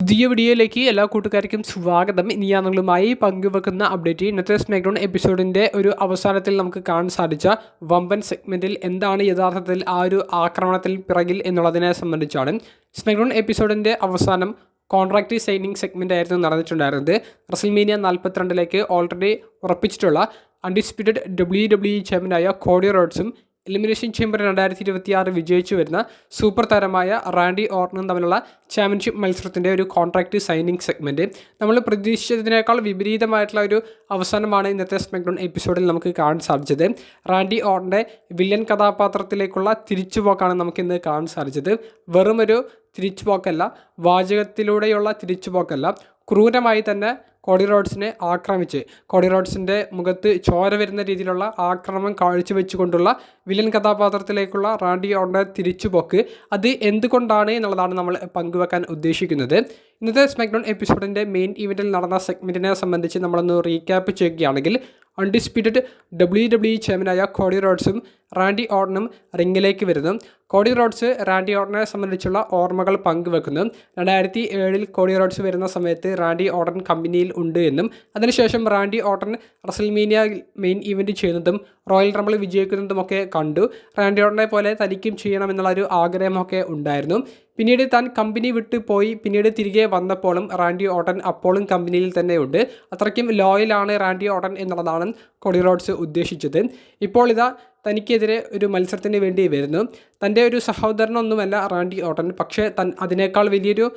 പുതിയ വീഡിയോയിലേക്ക് എല്ലാ കൂട്ടുകാർക്കും സ്വാഗതം. ഇനി ഞാൻ നിങ്ങളുമായി പങ്കുവെക്കുന്ന അപ്ഡേറ്റ് ഇന്നത്തെ സ്മാക്ഡൗൺ എപ്പിസോഡിൻ്റെ ഒരു അവസാനത്തിൽ നമുക്ക് കാണാൻ സാധിച്ച വമ്പൻ സെഗ്മെൻറ്റിൽ എന്താണ് യഥാർത്ഥത്തിൽ ആ ഒരു ആക്രമണത്തിൽ പിറകിൽ എന്നുള്ളതിനെ സംബന്ധിച്ചാണ്. സ്മാക്ഡൗൺ എപ്പിസോഡിൻ്റെ അവസാനം കോൺട്രാക്റ്റ് സൈനിങ് സെഗ്മെൻ്റ് ആയിരുന്നു നടന്നിട്ടുണ്ടായിരുന്നത്. റസൽമേനിയ 42 ഓൾറെഡി ഉറപ്പിച്ചിട്ടുള്ള അൺഡിസ്പ്യൂട്ടഡ് WWE ചാമ്പ്യനായ കോഡി റോഡ്സും എലിമിനേഷൻ ചേംബർ 2026 വിജയിച്ചു വരുന്ന സൂപ്പർ താരമായ റാൻഡി ഓർട്ടനും തമ്മിലുള്ള ചാമ്പ്യൻഷിപ്പ് മത്സരത്തിൻ്റെ ഒരു കോൺട്രാക്റ്റ് സൈനിങ് സെഗ്മെൻറ്റ് നമ്മൾ പ്രതീക്ഷിച്ചതിനേക്കാൾ വിപരീതമായിട്ടുള്ള ഒരു അവസാനമാണ് ഇന്നത്തെ സ്മാക്ഡൗൺ എപ്പിസോഡിൽ നമുക്ക് കാണാൻ സാധിച്ചത്. റാൻഡി ഓർട്ടൻ്റെ വില്ലൻ കഥാപാത്രത്തിലേക്കുള്ള തിരിച്ചുപോക്കാണ് നമുക്കിന്ന് കാണാൻ സാധിച്ചത്. വെറും ഒരു തിരിച്ചുപോക്കല്ല, വാചകത്തിലൂടെയുള്ള തിരിച്ചുപോക്കല്ല, ക്രൂരമായി തന്നെ കോഡി റോഡ്സിനെ ആക്രമിച്ച് കോഡി റോഡ്സിൻ്റെ മുഖത്ത് ചോര വരുന്ന രീതിയിലുള്ള ആക്രമണം കാഴ്ചവെച്ചുകൊണ്ടുള്ള വില്ലൻ കഥാപാത്രത്തിലേക്കുള്ള റാൻഡി ഓർട്ടൻ്റെ തിരിച്ചുപോക്ക് അത് എന്തുകൊണ്ടാണ് എന്നുള്ളതാണ് നമ്മൾ പങ്കുവെക്കാൻ ഉദ്ദേശിക്കുന്നത്. ഇന്നത്തെ സ്മാക്ഡൗൺ എപ്പിസോഡിൻ്റെ മെയിൻ ഇവൻറ്റിൽ നടന്ന സെഗ്മെൻറ്റിനെ സംബന്ധിച്ച് നമ്മളൊന്ന് റീക്യാപ്പ് ചെയ്യുകയാണെങ്കിൽ അൺഡിസ്പ്യൂട്ടഡ് WWE ചാമ്പ്യനായ കോഡി റോഡ്സും റാൻഡി ഓർട്ടനും റിങ്ങിലേക്ക് വരുന്നു. കോഡി റോഡ്സ് റാൻഡി ഓർട്ടനെ സംബന്ധിച്ചുള്ള ഓർമ്മകൾ പങ്കുവെക്കുന്നു. 2007 കോഡി റോഡ്സ് വരുന്ന സമയത്ത് റാൻഡി ഓർട്ടൻ കമ്പനിയിൽ ഉണ്ട് എന്നും അതിനുശേഷം Randy Orton WrestleMania main event ചെയ്യുന്നതും റോയൽ റംബിൾ വിജയിക്കുന്നതുമൊക്കെ കണ്ടു. റാൻഡി ഓർട്ടനെ പോലെ തനിക്കും ചെയ്യണമെന്നുള്ള ഒരു ആഗ്രഹമൊക്കെ ഉണ്ടായിരുന്നു. പിന്നീട് താൻ കമ്പനി വിട്ട് പോയി പിന്നീട് തിരികെ വന്നപ്പോഴും റാൻഡി ഓർട്ടൻ അപ്പോഴും കമ്പനിയിൽ തന്നെ ഉണ്ട്. അത്രയ്ക്കും ലോയലാണ് റാൻഡി ഓർട്ടൻ എന്നുള്ളതാണ് കോഡി റോഡ്സ് ഉദ്ദേശിച്ചത്. ഇപ്പോൾ ഇതാ തനിക്കെതിരെ ഒരു മത്സരത്തിന് വേണ്ടി വരുന്നു. തൻ്റെ ഒരു സഹോദരനൊന്നുമല്ല റാൻഡി ഓർട്ടൻ, പക്ഷേ അതിനേക്കാൾ വലിയൊരു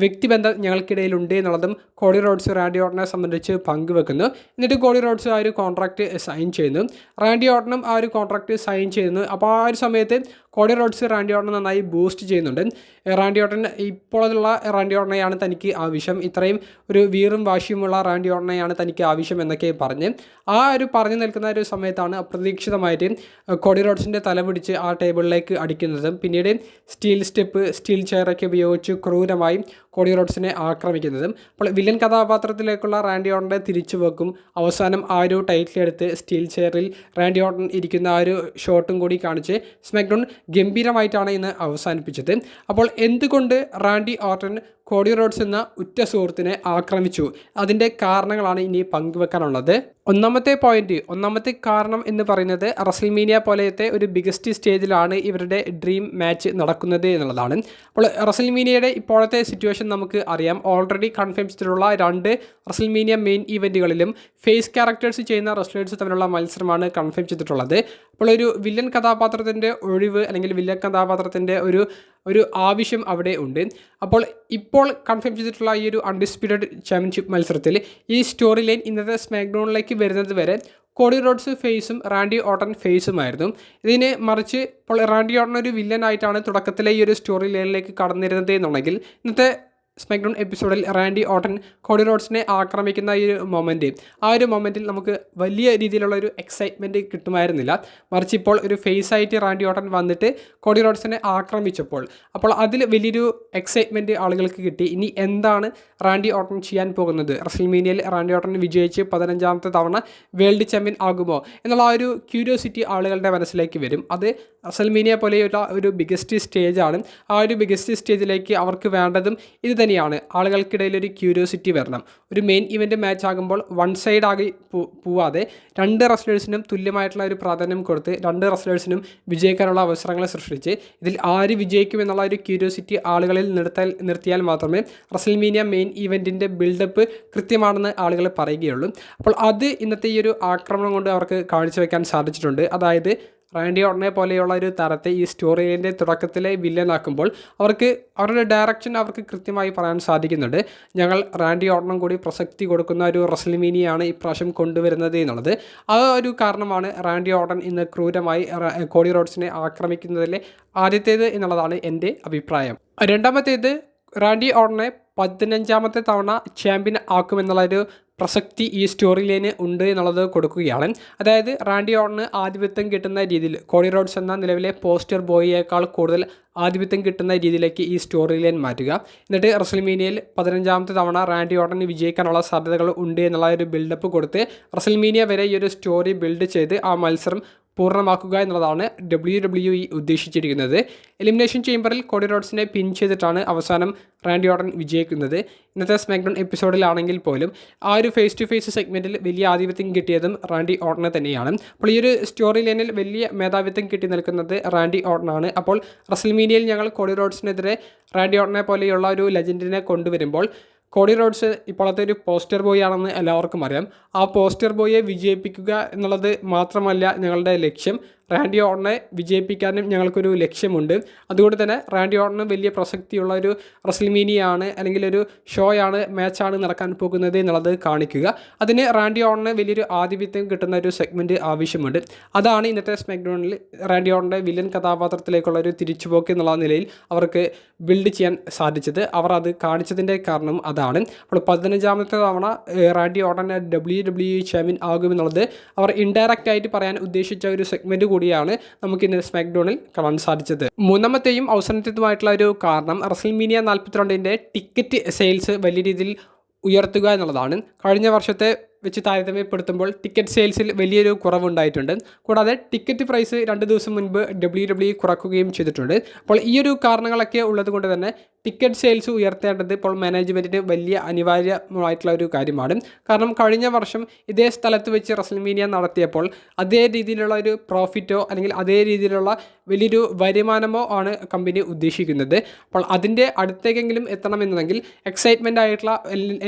വ്യക്തിബന്ധം ഞങ്ങൾക്കിടയിലുണ്ട് എന്നുള്ളതും കോഡി റോഡ്സ് റാൻഡി ഓർട്ടനെ സംബന്ധിച്ച് പങ്കുവെക്കുന്നു. എന്നിട്ട് കോഡി റോഡ്സ് ആ ഒരു കോൺട്രാക്റ്റ് സൈൻ ചെയ്യുന്നു. റാൻഡി ഓർട്ടനും ആ ഒരു കോൺട്രാക്റ്റ് സൈൻ ചെയ്യുന്നു. അപ്പോൾ ആ ഒരു സമയത്ത് കോഡി റോഡ്സ് റാൻഡി ഓർട്ടൻ നന്നായി ബൂസ്റ്റ് ചെയ്യുന്നുണ്ട്. റാൻഡി ഓർട്ടൻ ഇപ്പോഴുള്ള റാൻഡി ഓർട്ടനെയാണ് തനിക്ക് ആവശ്യം, ഇത്രയും ഒരു വീറും വാശിയുമുള്ള റാൻഡി ഓർട്ടനെയാണ് തനിക്ക് ആവശ്യം എന്നൊക്കെ പറഞ്ഞ് ആ ഒരു പറഞ്ഞു നിൽക്കുന്ന ഒരു സമയത്താണ് അപ്രതീക്ഷിതമായിട്ട് കോഡി റോഡ്സിൻ്റെ തല പിടിച്ച് ആ ടേബിളിലേക്ക് അടിക്കുന്നതും പിന്നീട് സ്റ്റീൽ ചെയറൊക്കെ ഉപയോഗിച്ച് ക്രൂരമായി കോഡി റോഡ്സിനെ ആക്രമിക്കുന്നതും. അപ്പോൾ വില്ലൻ കഥാപാത്രത്തിലേക്കുള്ള റാൻഡി ഓർട്ടൻ്റെ തിരിച്ചുപോക്കും അവസാനം ആ ഒരു ടൈറ്റിൽ എടുത്ത് സ്റ്റീൽ ചെയറിൽ റാൻഡി ഓർട്ടൻ ഇരിക്കുന്ന ആ ഒരു ഷോട്ടും കൂടി കാണിച്ച് സ്മാക്ഡൗൺ ഗംഭീരമായിട്ടാണ് ഇന്ന് അവസാനിപ്പിച്ചത്. അപ്പോൾ എന്തുകൊണ്ട് റാൻഡി ഓർട്ടൻ കോഡി റോഡ്സ് എന്ന ഉറ്റ സുഹൃത്തിനെ ആക്രമിച്ചു, അതിൻ്റെ കാരണങ്ങളാണ് ഇനി പങ്കുവെക്കാനുള്ളത്. ഒന്നാമത്തെ കാരണം എന്ന് പറയുന്നത് റസൽമേനിയ പോലത്തെ ഒരു ബിഗസ്റ്റ് സ്റ്റേജിലാണ് ഇവരുടെ ഡ്രീം മാച്ച് നടക്കുന്നത് എന്നുള്ളതാണ്. അപ്പോൾ റസൽമേനിയയുടെ ഇപ്പോഴത്തെ സിറ്റുവേഷൻ നമുക്ക് അറിയാം. ഓൾറെഡി കൺഫേം ചെയ്തിട്ടുള്ള 2 റസൽമേനിയ മെയിൻ ഇവൻറ്റുകളിലും ഫേസ് ക്യാരക്ടേഴ്സ് ചെയ്യുന്ന റെസ്ലേഴ്സ് തമ്മിലുള്ള മത്സരമാണ് കൺഫേം ചെയ്തിട്ടുള്ളത്. അപ്പോൾ ഒരു വില്ലൻ കഥാപാത്രത്തിൻ്റെ ഒഴിവ് അല്ലെങ്കിൽ വില്ലൻ കഥാപാത്രത്തിൻ്റെ ഒരു ആവശ്യം അവിടെ ഉണ്ട്. അപ്പോൾ ഇപ്പോൾ കൺഫേം ചെയ്തിട്ടുള്ള ഈ ഒരു അൺഡിസ്പ്യൂട്ടഡ് ചാമ്പ്യൻഷിപ്പ് മത്സരത്തിൽ ഈ സ്റ്റോറി ലൈൻ ഇന്നത്തെ സ്മാക്ഡൗണിലേക്ക് വരുന്നത് വരെ കോഡി റോഡ്സ് ഫേസും റാൻഡി ഓർട്ടൻ ഫേസുമായിരുന്നു. ഇതിന് മറിച്ച് ഇപ്പോൾ റാൻഡി ഓർട്ടൻ ഒരു വില്ലനായിട്ടാണ് തുടക്കത്തിലെ ഈ ഒരു സ്റ്റോറി ലൈനിലേക്ക് കടന്നിരുന്നത് എന്നുണ്ടെങ്കിൽ ഇന്നത്തെ സ്മാക്ഡൗൺ എപ്പിസോഡിൽ റാൻഡി ഓർട്ടൻ കോഡി റോഡ്സിനെ ആക്രമിക്കുന്ന ഈ ഒരു മൊമെൻറ്റിൽ നമുക്ക് വലിയ രീതിയിലുള്ള ഒരു എക്സൈറ്റ്മെൻറ്റ് കിട്ടുമായിരുന്നില്ല. മറിച്ച് ഇപ്പോൾ ഒരു ഫേസായിട്ട് റാൻഡി ഓർട്ടൻ വന്നിട്ട് കോഡി റോഡ്സിനെ ആക്രമിച്ചപ്പോൾ അപ്പോൾ അതിൽ വലിയൊരു എക്സൈറ്റ്മെൻറ്റ് ആളുകൾക്ക് കിട്ടി. ഇനി എന്താണ് റാൻഡി ഓർട്ടൻ ചെയ്യാൻ പോകുന്നത്, റസൽമേനിയയിൽ റാൻഡി ഓർട്ടൻ വിജയിച്ച് 15ാമത്തെ തവണ വേൾഡ് ചാമ്പ്യൻ ആകുമോ എന്നുള്ള ആ ഒരു ക്യൂരിയോസിറ്റി ആളുകളുടെ മനസ്സിലേക്ക് വരും. അത് റസൽമേനിയ പോലെയുള്ള ഒരു ബിഗസ്റ്റ് സ്റ്റേജാണ്. ആ ഒരു ബിഗസ്റ്റ് സ്റ്റേജിലേക്ക് അവർക്ക് വേണ്ടതും ഇത് തന്നെയാണ്. ആളുകൾക്കിടയിൽ ഒരു ക്യൂരിയോസിറ്റി വരണം. ഒരു മെയിൻ ഇവൻ്റ് മാച്ച് ആകുമ്പോൾ വൺ സൈഡ് ആയി പോവാതെ 2 റെസ്ലേഴ്സിനും തുല്യമായിട്ടുള്ള ഒരു പ്രാധാന്യം കൊടുത്ത് 2 റെസ്ലേഴ്സിനും വിജയിക്കാനുള്ള അവസരങ്ങൾ സൃഷ്ടിച്ച് ഇതിൽ ആര് വിജയിക്കുമെന്നുള്ള ഒരു ക്യൂരിയോസിറ്റി ആളുകളിൽ നിർത്തിയാൽ മാത്രമേ റസൽമേനിയ മെയിൻ ഇവൻറ്റിൻ്റെ ബിൽഡപ്പ് കൃത്യമാണെന്ന് ആളുകൾ പറയുകയുള്ളൂ. അപ്പോൾ അത് ഇന്നത്തെ ഈ ഒരു ആക്രമണം കൊണ്ട് അവർക്ക് കാഴ്ചവെക്കാൻ സാധിച്ചിട്ടുണ്ട്. അതായത് റാൻഡി ഓർട്ടനെ പോലെയുള്ള ഒരു താരത്തെ ഈ സ്റ്റോറിയുടെ തുടക്കത്തിലെ വില്ലനാക്കുമ്പോൾ അവരുടെ ഡയറക്ഷൻ അവർക്ക് കൃത്യമായി പറയാൻ സാധിക്കുന്നുണ്ട്. ഞങ്ങൾ റാൻഡി ഓർട്ടനും കൂടി പ്രസക്തി കൊടുക്കുന്ന ഒരു റസൽമേനിയയാണ് ഇപ്രാവശ്യം കൊണ്ടുവരുന്നത് എന്നുള്ളത്. ആ ഒരു കാരണമാണ് റാൻഡി ഓർട്ടൻ ഇന്ന് ക്രൂരമായി കോഡി റോഡ്സിനെ ആക്രമിക്കുന്നതിലെ ആദ്യത്തേത് എന്നുള്ളതാണ് എൻ്റെ അഭിപ്രായം. രണ്ടാമത്തേത് റാൻഡി ഓർട്ടനെ 15ാമത്തെ തവണ ചാമ്പ്യൻ ആക്കുമെന്നുള്ളൊരു പ്രസക്തി ഈ സ്റ്റോറി ലൈന് ഉണ്ട് എന്നുള്ളത് കൊടുക്കുകയാണ്. അതായത് റാൻഡി ഓർട്ടന് ആധിപത്യം കിട്ടുന്ന രീതിയിൽ കോഡി റോഡ്സ് എന്ന നിലവിലെ പോസ്റ്റർ ബോയിയേക്കാൾ കൂടുതൽ ആധിപത്യം കിട്ടുന്ന രീതിയിലേക്ക് ഈ സ്റ്റോറി ലൈൻ മാറ്റുക. എന്നിട്ട് റസൽമേനിയയിൽ 15ാമത്തെ തവണ റാൻഡി ഓർട്ടന് വിജയിക്കാനുള്ള സാധ്യതകൾ ഉണ്ട് എന്നുള്ള ഒരു ബിൽഡപ്പ് കൊടുത്ത് റസൽമേനിയ വരെ ഈ ഒരു സ്റ്റോറി ബിൽഡ് ചെയ്ത് ആ മത്സരം പൂർണ്ണമാക്കുക എന്നുള്ളതാണ് WWE ഉദ്ദേശിച്ചിരിക്കുന്നത്. എലിമിനേഷൻ ചേംബറിൽ കോഡി റോഡ്സിനെ പിൻ ചെയ്തിട്ടാണ് അവസാനം റാൻഡി ഓർട്ടൺ വിജയിക്കുന്നത്. ഇന്നത്തെ സ്മാക്ഡൗൺ എപ്പിസോഡിലാണെങ്കിൽ പോലും ആ ഒരു ഫേസ് ടു ഫേസ് സെഗ്മെൻറ്റിൽ വലിയ ആധിപത്യം കിട്ടിയതും റാൻഡി ഓർട്ടന് തന്നെയാണ്. അപ്പോൾ ഈ ഒരു സ്റ്റോറി ലൈനിൽ വലിയ മേധാവിത്വം കിട്ടി നിൽക്കുന്നത് റാൻഡി ഓർട്ടനാണ്. അപ്പോൾ റസൽമീനിയയിൽ ഞങ്ങൾ കോഡി റോഡ്സിനെതിരെ റാൻഡി ഓർട്ടനെ പോലെയുള്ള ഒരു ലെജൻഡിനെ കൊണ്ടുവരുമ്പോൾ കോഡി റോഡ്സ് ഇപ്പോഴത്തെ ഒരു പോസ്റ്റർ ബോയ് ആണെന്ന് എല്ലാവർക്കും അറിയാം. ആ പോസ്റ്റർ ബോയെ വിജയിപ്പിക്കുക എന്നുള്ളത് മാത്രമല്ല ഞങ്ങളുടെ ലക്ഷ്യം. റാൻഡി ഓർട്ടനെ വിജയിപ്പിക്കാനും ഞങ്ങൾക്കൊരു ലക്ഷ്യമുണ്ട്. അതുകൊണ്ട് തന്നെ റാൻഡി ഓർട്ടന് വലിയ പ്രസക്തിയുള്ള ഒരു റസൽമീനിയാണ് അല്ലെങ്കിൽ ഒരു ഷോയാണ്, മാച്ചാണ് നടക്കാൻ പോകുന്നത് എന്നുള്ളത് കാണിക്കുക. അതിന് റാൻഡി ഓർട്ടന് വലിയൊരു ആധിപത്യം കിട്ടുന്ന ഒരു സെഗ്മെൻറ്റ് ആവശ്യമുണ്ട്. അതാണ് ഇന്നത്തെ സ്മാക്ഡൗണിൽ റാൻഡി ഓർട്ടൻ്റെ വില്ലൻ കഥാപാത്രത്തിലേക്കുള്ള ഒരു തിരിച്ചുപോക്ക് എന്നുള്ള നിലയിൽ അവർക്ക് ബിൽഡ് ചെയ്യാൻ സാധിച്ചത്. അവർ അത് കാണിച്ചതിൻ്റെ കാരണം അതാണ്. അപ്പോൾ 15ാമത്തെ തവണ റാൻഡി ഓർട്ടൻ WWE ചാമ്പ്യൻ ആകുമെന്നുള്ളത് അവർ ഇൻഡയറക്റ്റ് ആയിട്ട് പറയാൻ ഉദ്ദേശിച്ച ഒരു സെഗ്മെൻറ്റ് കൂടിയാണ് നമുക്ക് ഇന്ന് സ്മാക്ഡൗണിൽ കാണാൻ സാധിച്ചത്. മൂന്നാമത്തെയും അവസാനത്തേതുമായിട്ടുള്ള ഒരു കാരണം റസൽമീനിയ 42ൻ്റെ ടിക്കറ്റ് സെയിൽസ് വലിയ രീതിയിൽ ഉയർത്തുക എന്നുള്ളതാണ്. കഴിഞ്ഞ വർഷത്തെ വെച്ച് താരതമ്യപ്പെടുത്തുമ്പോൾ ടിക്കറ്റ് സെയിൽസിൽ വലിയൊരു കുറവുണ്ടായിട്ടുണ്ട്. കൂടാതെ ടിക്കറ്റ് പ്രൈസ് 2 ദിവസം മുൻപ് WWE കുറയ്ക്കുകയും ചെയ്തിട്ടുണ്ട്. അപ്പോൾ ഈ ഒരു കാരണങ്ങളൊക്കെ ഉള്ളത് കൊണ്ട് തന്നെ ടിക്കറ്റ് സെയിൽസ് ഉയർത്തേണ്ടത് ഇപ്പോൾ മാനേജ്മെൻറ്റിന് വലിയ അനിവാര്യമായിട്ടുള്ള ഒരു കാര്യമാണ്. കാരണം കഴിഞ്ഞ വർഷം ഇതേ സ്ഥലത്ത് വെച്ച് റസൽമീനിയ നടത്തിയപ്പോൾ അതേ രീതിയിലുള്ള ഒരു പ്രോഫിറ്റോ അല്ലെങ്കിൽ അതേ രീതിയിലുള്ള വലിയൊരു വരുമാനമോ ആണ് കമ്പനി ഉദ്ദേശിക്കുന്നത്. അപ്പോൾ അതിൻ്റെ അടുത്തേക്കെങ്കിലും എത്തണമെന്നുണ്ടെങ്കിൽ എക്സൈറ്റ്മെൻ്റ് ആയിട്ടുള്ള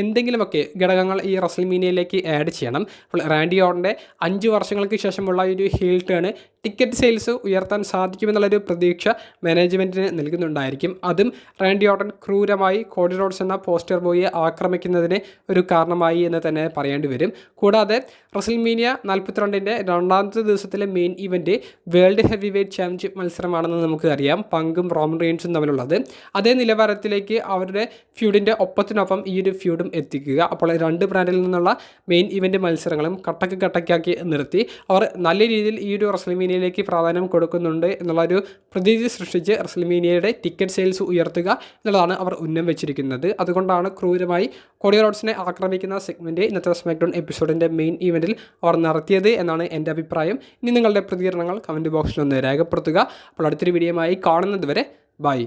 എന്തെങ്കിലുമൊക്കെ ഘടകങ്ങൾ ഈ റസൽമീനിയയിലേക്ക് ആഡ് ചെയ്യണം. അപ്പോൾ റാൻഡി ഓർട്ടൻ്റെ 5 വർഷങ്ങൾക്ക് ശേഷമുള്ള ഒരു ഹീൽ ടേൺ ടിക്കറ്റ് സെയിൽസ് ഉയർത്താൻ സാധിക്കുമെന്നുള്ളൊരു പ്രതീക്ഷ മാനേജ്മെൻറ്റിന് നൽകുന്നുണ്ടായിരിക്കും. അതും റാൻഡി ഓർട്ടൺ ക്രൂരമായി കോഡി റോഡ്സ് എന്ന പോസ്റ്റർ ബോയെ ആക്രമിക്കുന്നതിന് ഒരു കാരണമായി എന്ന് തന്നെ പറയേണ്ടി വരും. കൂടാതെ റസൽമീനിയ 42ൻ്റെ 2ാമത്തെ ദിവസത്തിലെ main event world heavyweight championship മത്സരമാണെന്ന് നമുക്ക് അറിയാം. പങ്കും റോമൻ റെയിൻസും തമ്മിലുള്ളത്. അതേ നിലവാരത്തിലേക്ക് അവരുടെ ഫ്യൂഡിൻ്റെ ഒപ്പത്തിനൊപ്പം ഈ ഒരു ഫ്യൂഡും എത്തിക്കുക. അപ്പോൾ 2 ബ്രാൻഡിൽ നിന്നുള്ള മെയിൻ ഇവൻറ്റ് മത്സരങ്ങളും കട്ടക്കാക്കി നിർത്തി അവർ നല്ല രീതിയിൽ ഈ ഒരു റസൽമീനിയയിലേക്ക് പ്രാധാന്യം കൊടുക്കുന്നുണ്ട് എന്നുള്ളൊരു പ്രതീതി സൃഷ്ടിച്ച് റസൽമീനിയയുടെ ടിക്കറ്റ് സെയിൽസ് ഉയർത്തുക എന്നുള്ളതാണ് അവർ ഉന്നം വെച്ചിരിക്കുന്നത്. അതുകൊണ്ടാണ് ക്രൂരമായി കോഡി റോഡ്സിനെ ആക്രമിക്കുന്ന സെഗ്മെൻറ്റ് ഇന്നത്തെ സ്മാക്ഡൗൺ എപ്പിസോഡിൻ്റെ മെയിൻ ഇവൻറ്റിൽ അവർ നടത്തിയത് എന്നാണ് എൻ്റെ അഭിപ്രായം. ഇനി നിങ്ങളുടെ പ്രതികരണങ്ങൾ കമൻറ്റ് ബോക്സിൽ ഒന്ന് രേഖപ്പെടുത്തുക. അപ്പോൾ അടുത്തൊരു വീഡിയോയുമായി കാണുന്നത് വരെ ബൈ.